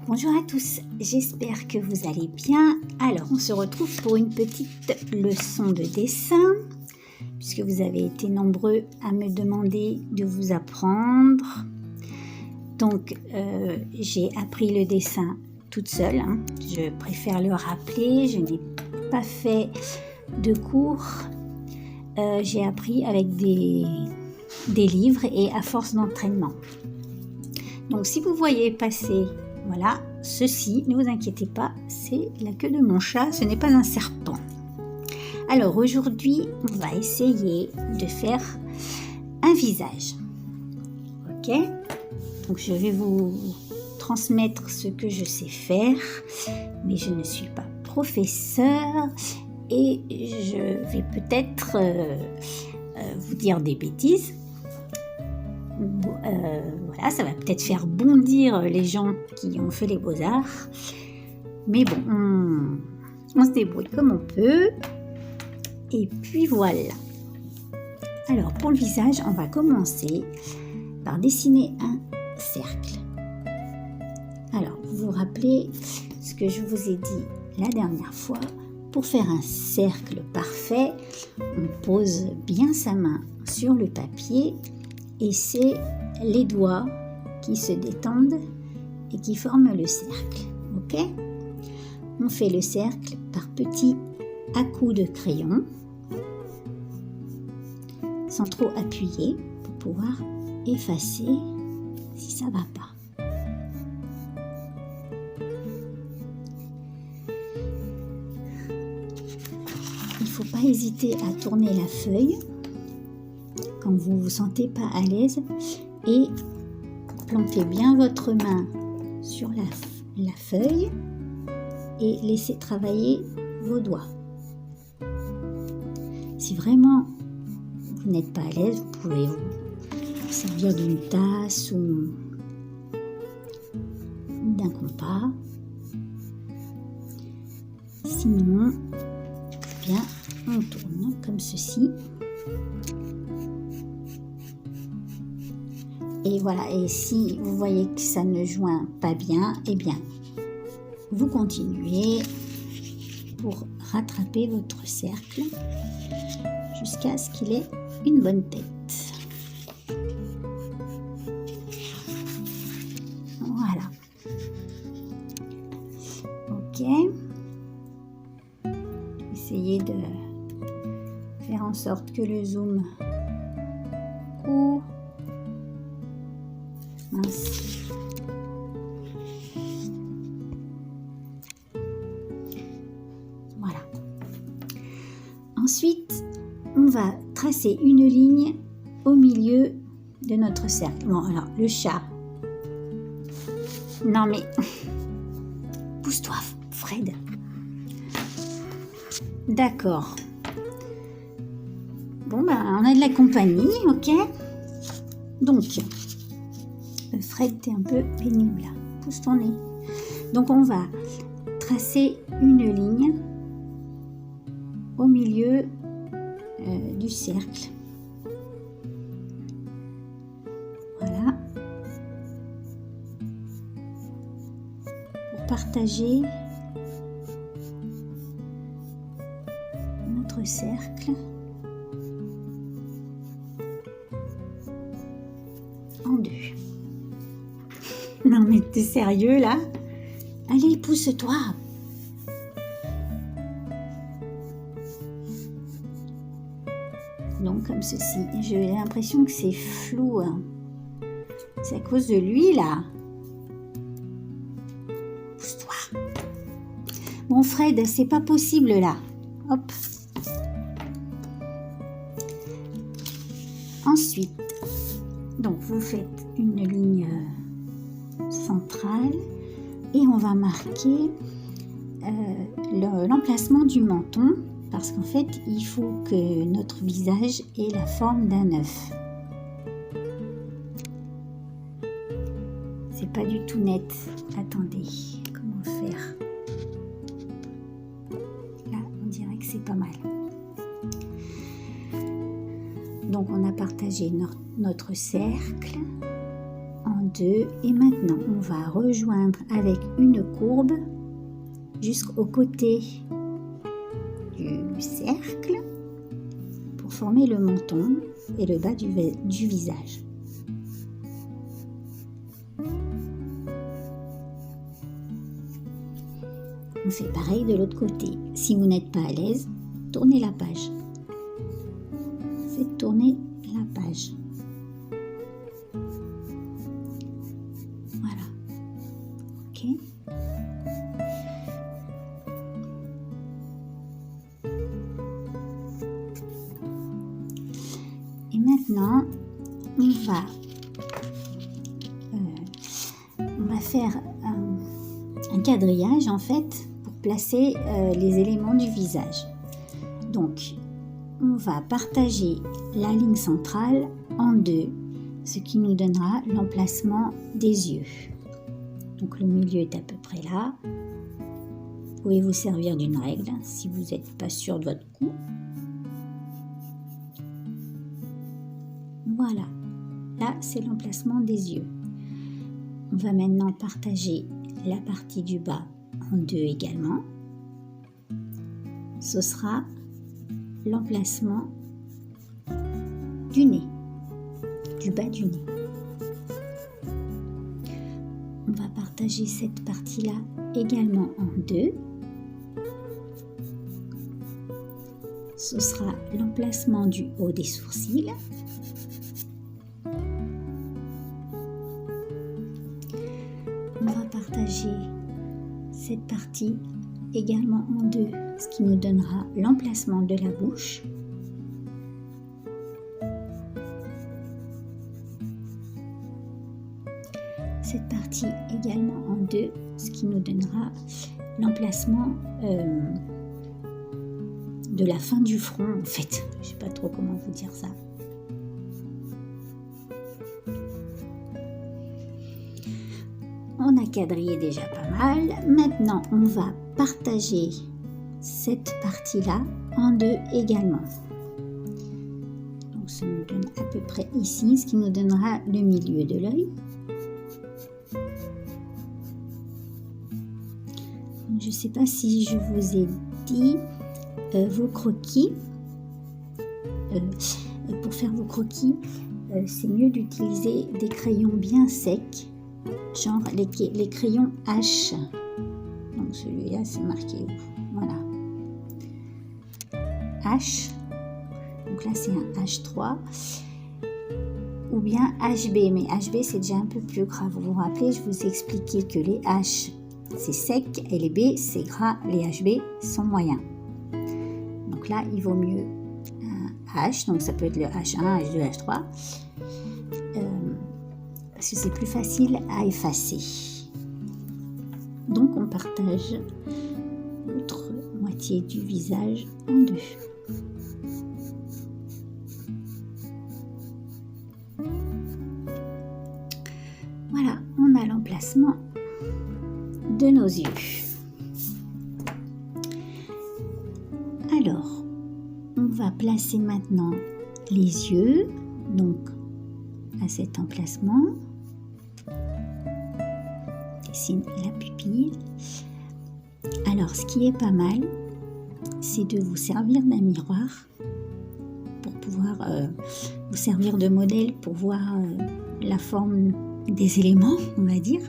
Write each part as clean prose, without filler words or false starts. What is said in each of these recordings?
Bonjour à tous, j'espère que vous allez bien. Alors, on se retrouve pour une petite leçon de dessin, puisque vous avez été nombreux à me demander de vous apprendre. Donc, j'ai appris le dessin toute seule, hein. Je préfère le rappeler, je n'ai pas fait de cours. J'ai appris avec des livres et à force d'entraînement. Donc, si vous voyez passer, voilà, ceci, ne vous inquiétez pas, c'est la queue de mon chat, ce n'est pas un serpent. Alors, aujourd'hui, on va essayer de faire un visage. Ok ? Donc, je vais vous transmettre ce que je sais faire, mais je ne suis pas professeur et je vais peut-être vous dire des bêtises. Voilà, ça va peut-être faire bondir les gens qui ont fait les beaux-arts, mais bon, on se débrouille comme on peut, et puis voilà. Alors, pour le visage, on va commencer par dessiner un cercle. Alors, vous vous rappelez ce que je vous ai dit la dernière fois, pour faire un cercle parfait, on pose bien sa main sur le papier, et c'est les doigts qui se détendent et qui forment le cercle. Ok ? On fait le cercle par petits à-coups de crayon, sans trop appuyer pour pouvoir effacer si ça ne va pas. Il ne faut pas hésiter à tourner la feuille quand vous ne vous sentez pas à l'aise et plantez bien votre main sur la feuille et laissez travailler vos doigts. Si vraiment vous n'êtes pas à l'aise, vous pouvez vous servir d'une tasse ou d'un compas. Sinon, eh bien, on tourne comme ceci. Et voilà, et si vous voyez que ça ne joint pas bien, eh bien, vous continuez pour rattraper votre cercle jusqu'à ce qu'il ait une bonne tête. Voilà. Ok. Essayez de faire en sorte que le zoom court. Mince. Voilà. Ensuite, on va tracer une ligne au milieu de notre cercle. Bon, alors, le chat. Non, mais... pousse-toi, Fred. D'accord. Bon, ben, on a de la compagnie, ok ? Donc... Fred, t'es un peu pénible là. Pousse ton nez. Donc, on va tracer une ligne au milieu du cercle. Voilà. Pour partager notre cercle en deux. Non mais t'es sérieux là ? Allez, pousse-toi. Donc comme ceci. J'ai l'impression que c'est flou. Hein. C'est à cause de lui là. Pousse-toi. Bon Fred, c'est pas possible là. Hop. Ensuite, donc vous faites une ligne centrale et on va marquer l'emplacement du menton parce qu'en fait il faut que notre visage ait la forme d'un œuf. C'est pas du tout net. Attendez, comment faire ? Là on dirait que c'est pas mal. Donc on a partagé notre cercle en deux et maintenant on va rejoindre avec une courbe jusqu'au côté du cercle pour former le menton et le bas du visage. On fait pareil de l'autre côté. Si vous n'êtes pas à l'aise, tournez la page. Faites tourner la page. Voilà. Ok. Et maintenant, on va faire un quadrillage en fait pour placer les éléments du visage. Donc, on va partager la ligne centrale en deux, ce qui nous donnera l'emplacement des yeux. Donc le milieu est à peu près là. Vous pouvez vous servir d'une règle si vous n'êtes pas sûr de votre coup. Voilà, là c'est l'emplacement des yeux. On va maintenant partager la partie du bas en deux également. Ce sera l'emplacement du nez, du bas du nez. On va partager cette partie-là également en deux. Ce sera l'emplacement du haut des sourcils. On va partager cette partie également en deux, ce qui nous donnera l'emplacement de la bouche. Cette partie également en deux, ce qui nous donnera l'emplacement de la fin du front en fait. Je ne sais pas trop comment vous dire ça. On a quadrillé déjà pas mal. Maintenant, on va partager cette partie-là en deux également. Donc, ça nous donne à peu près ici, ce qui nous donnera le milieu de l'œil. Je ne sais pas si je vous ai dit vos croquis. Pour faire vos croquis, c'est mieux d'utiliser des crayons bien secs. Genre les crayons H. Donc celui-là c'est marqué où? Voilà. H. Donc là c'est un H3. Ou bien HB. Mais HB c'est déjà un peu plus gras. Vous vous rappelez, je vous ai expliqué que les H c'est sec et les B c'est gras. Les HB sont moyens. Donc là il vaut mieux un H. Donc ça peut être le H1, H2, H3. Parce que c'est plus facile à effacer. Donc on partage l'autre moitié du visage en deux. Voilà, on a l'emplacement de nos yeux. Alors, on va placer maintenant les yeux, donc à cet emplacement. Dessine la pupille. Alors, ce qui est pas mal, c'est de vous servir d'un miroir pour pouvoir vous servir de modèle pour voir la forme des éléments, on va dire.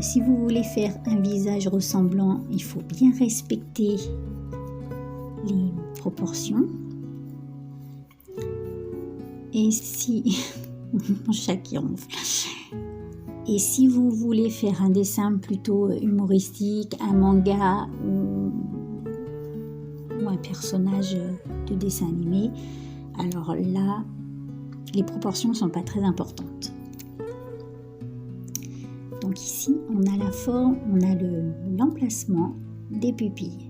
Si vous voulez faire un visage ressemblant, il faut bien respecter les proportions. Et si mon chat qui ronfle. Et si vous voulez faire un dessin plutôt humoristique, un manga ou un personnage de dessin animé, alors là, les proportions ne sont pas très importantes. Donc ici, on a la forme, on a l'emplacement des pupilles.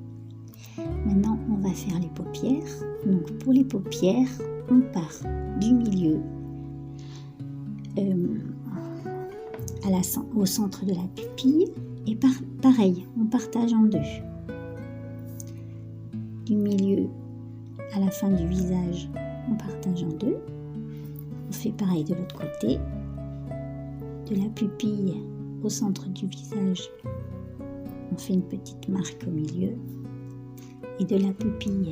Maintenant, on va faire les paupières. Donc pour les paupières, on part du milieu au centre de la pupille et pareil, on partage en deux. Du milieu à la fin du visage, on partage en deux. On fait pareil de l'autre côté. De la pupille au centre du visage, on fait une petite marque au milieu. Et de la pupille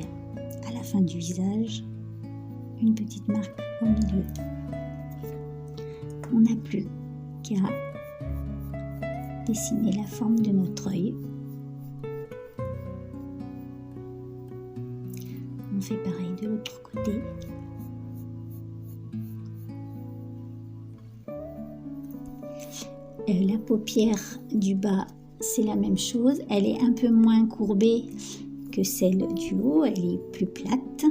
à la fin du visage, une petite marque au milieu. On n'a plus qu'à dessiner la forme de notre œil. On fait pareil de l'autre côté. La paupière du bas, c'est la même chose. Elle est un peu moins courbée que celle du haut. Elle est plus plate.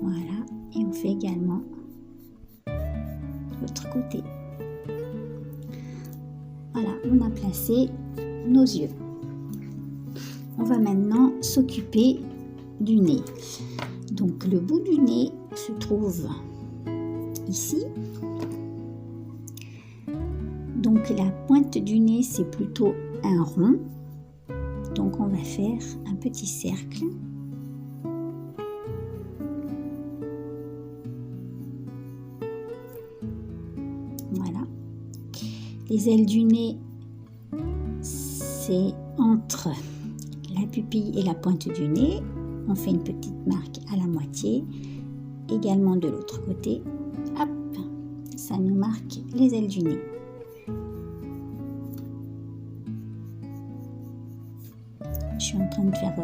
Voilà. Et on fait également l'autre côté. Voilà, on a placé nos yeux. On va maintenant s'occuper du nez. Donc le bout du nez se trouve ici. Donc la pointe du nez, c'est plutôt un rond. Donc on va faire un petit cercle. Voilà. Les ailes du nez, c'est entre la pupille et la pointe du nez. On fait une petite marque à la moitié. Également de l'autre côté. Hop, ça nous marque les ailes du nez. Je suis en train de faire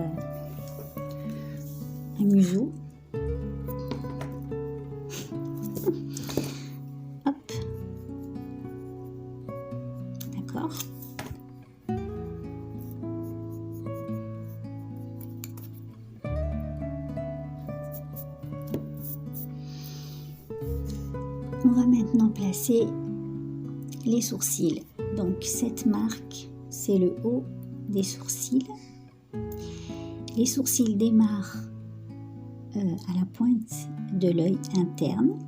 un museau. Hop. D'accord. On va maintenant placer les sourcils. Donc cette marque, c'est le haut des sourcils. Les sourcils démarrent à la pointe de l'œil interne.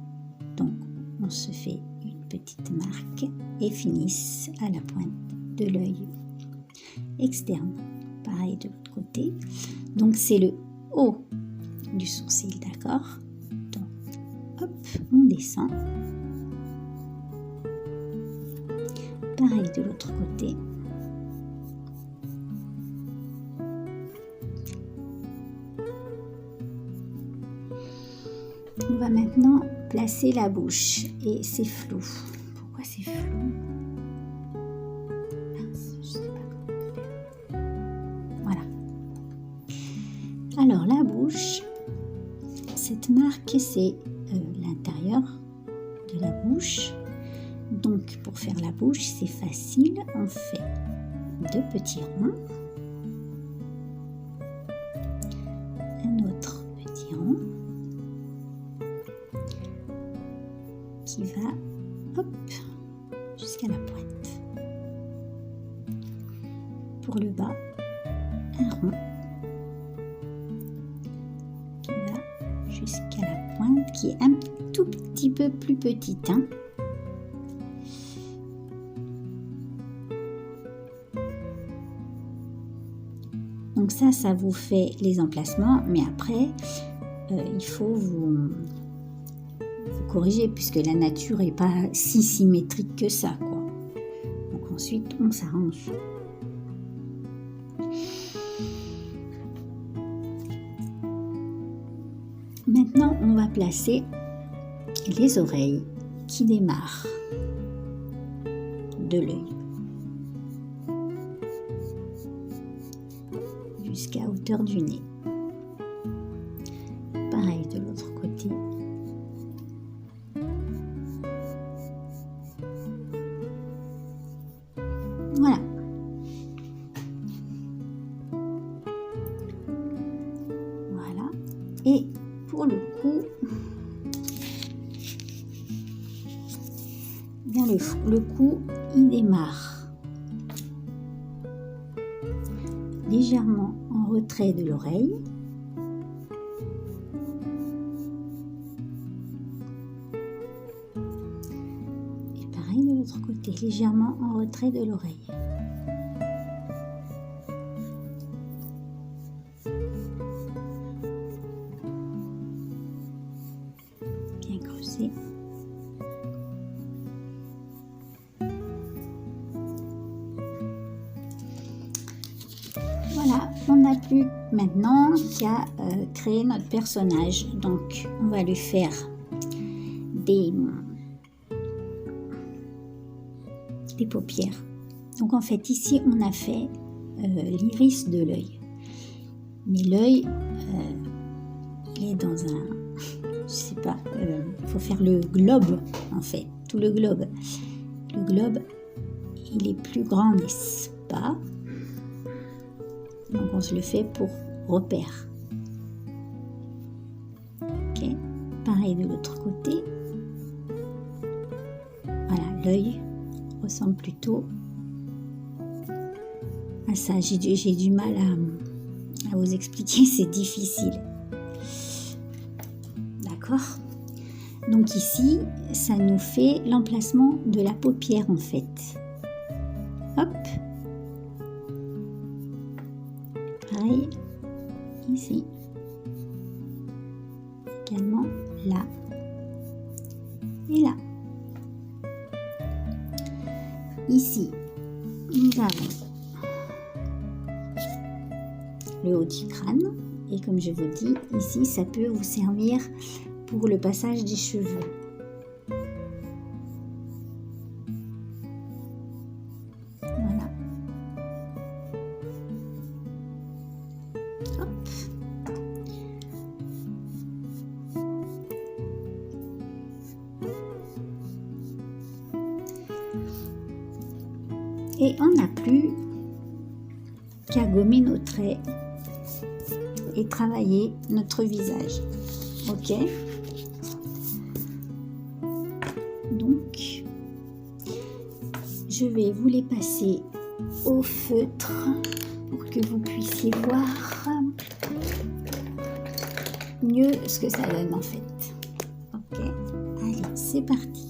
Donc on se fait une petite marque et finissent à la pointe de l'œil externe. Pareil de l'autre côté. Donc c'est le haut du sourcil, d'accord? Donc hop, on descend. Pareil de l'autre côté. On va maintenant placer la bouche et c'est flou. Pourquoi c'est flou? Je sais pas comment faire. Voilà. Alors la bouche, cette marque c'est l'intérieur de la bouche. Donc pour faire la bouche c'est facile, on fait deux petits ronds, un autre petit rond qui va hop jusqu'à la pointe. Pour le bas, un rond qui va jusqu'à la pointe, qui est un tout petit peu plus petite. Donc ça vous fait les emplacements, mais après, il faut vous corriger puisque la nature n'est pas si symétrique que ça, quoi. Donc ensuite, on s'arrange. Maintenant, on va placer les oreilles qui démarrent de l'œil jusqu'à hauteur du nez. Pareil de l'autre côté. Voilà. Voilà. Et pour le cou, bien le cou, il démarre légèrement en retrait de l'oreille. Et pareil de l'autre côté, légèrement en retrait de l'oreille. foncé. Voilà, on n'a plus maintenant qu'à créer notre personnage. Donc, on va lui faire des paupières. Donc, en fait, ici, on a fait l'iris de l'œil. Mais l'œil, il est dans un... Je sais pas, il faut faire le globe, en fait. Tout le globe. Le globe, il est plus grand, n'est-ce pas? Donc, on se le fait pour repère. Ok. Pareil de l'autre côté. Voilà, l'œil ressemble plutôt à ça. J'ai du mal à vous expliquer, c'est difficile. D'accord? Donc ici, ça nous fait l'emplacement de la paupière en fait. Hop. Pareil, ici. Également là. Et là. Ici, nous avons le haut du crâne. Et comme je vous dis, ici, ça peut vous servir pour le passage des cheveux. Voilà. Hop. Et on n'a plus qu'à gommer nos traits et travailler notre visage. Ok? Donc, je vais vous les passer au feutre pour que vous puissiez voir mieux ce que ça donne en fait. Ok? Allez, c'est parti.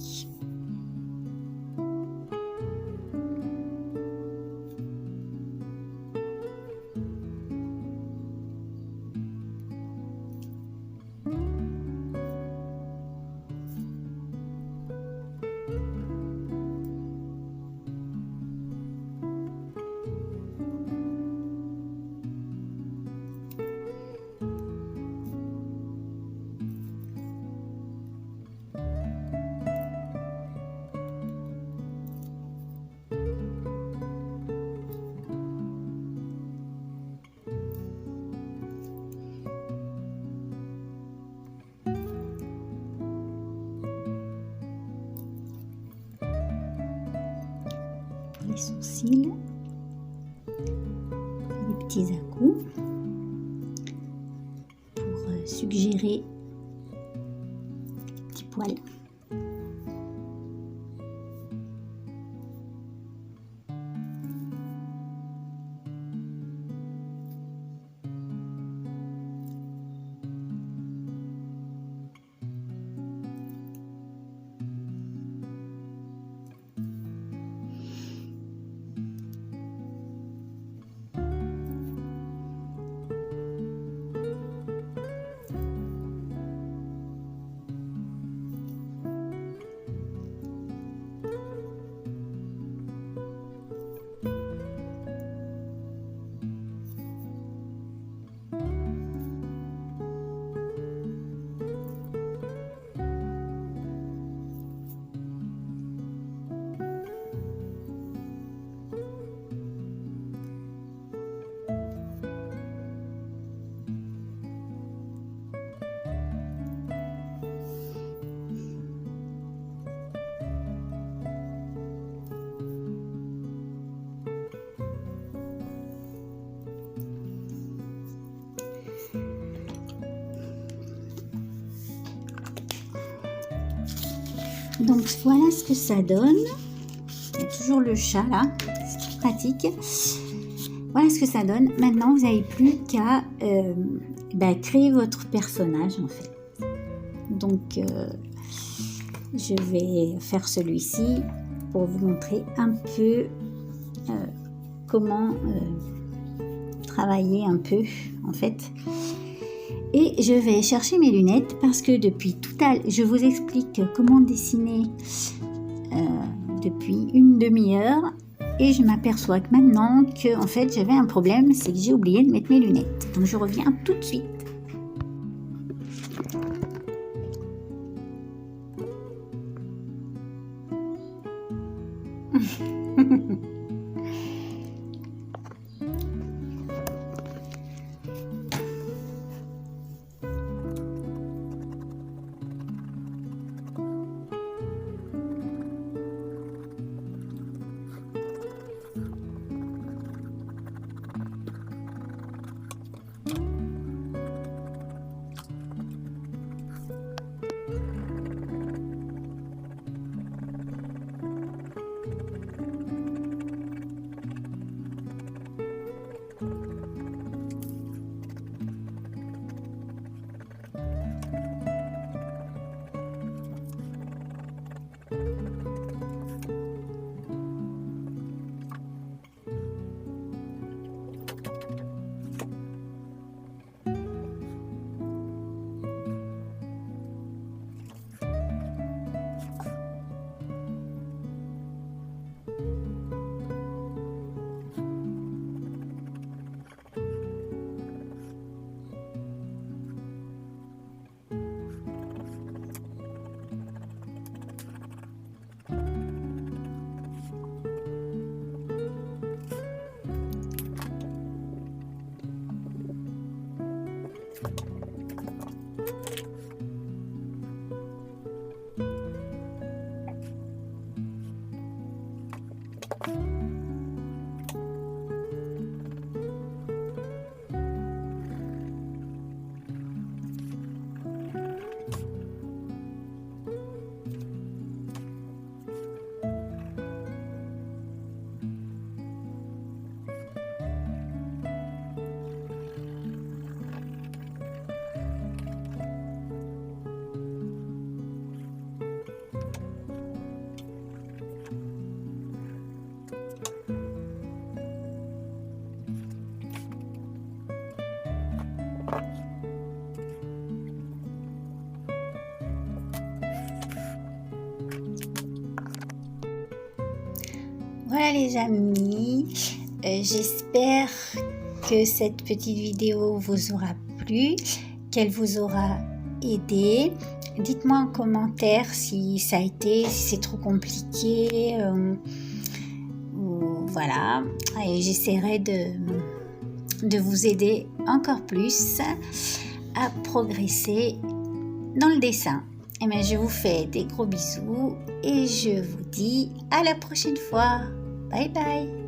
Les sourcils, les petits à-coups pour suggérer les petits poils. Donc voilà ce que ça donne. Il y a toujours le chat là, c'est pratique. Voilà ce que ça donne. Maintenant, vous n'avez plus qu'à créer votre personnage en fait. Donc, je vais faire celui-ci pour vous montrer un peu comment travailler un peu en fait. Et je vais chercher mes lunettes parce que depuis tout à l'heure, je vous explique comment dessiner depuis une demi-heure. Et je m'aperçois que maintenant que en fait j'avais un problème, c'est que j'ai oublié de mettre mes lunettes. Donc je reviens tout de suite. Voilà les amis, j'espère que cette petite vidéo vous aura plu, qu'elle vous aura aidé. Dites-moi en commentaire si ça a été, si c'est trop compliqué, voilà, et j'essaierai de vous aider encore plus à progresser dans le dessin. Et bien, je vous fais des gros bisous et je vous dis à la prochaine fois. Bye bye.